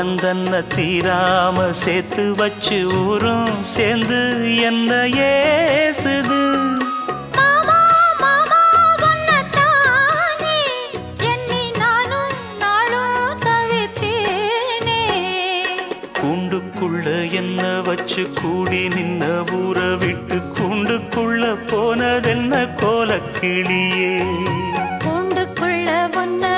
சோகந்தன்ன தீராம சேர்த்து வச்சு ஊரும் சேர்ந்து என்ன ஏசுது. மாமா மாமா உன்னத்தானே எண்ணி நானும் நாளும் தவித்தேனே. கூண்டுக்குள்ள என்ன வச்சு கூடி நின்ன ஊற விட்டு கூண்டுக்குள்ள போனதென்ன கோலக்கிளியே. கூண்டுக்குள்ள ஒன்ன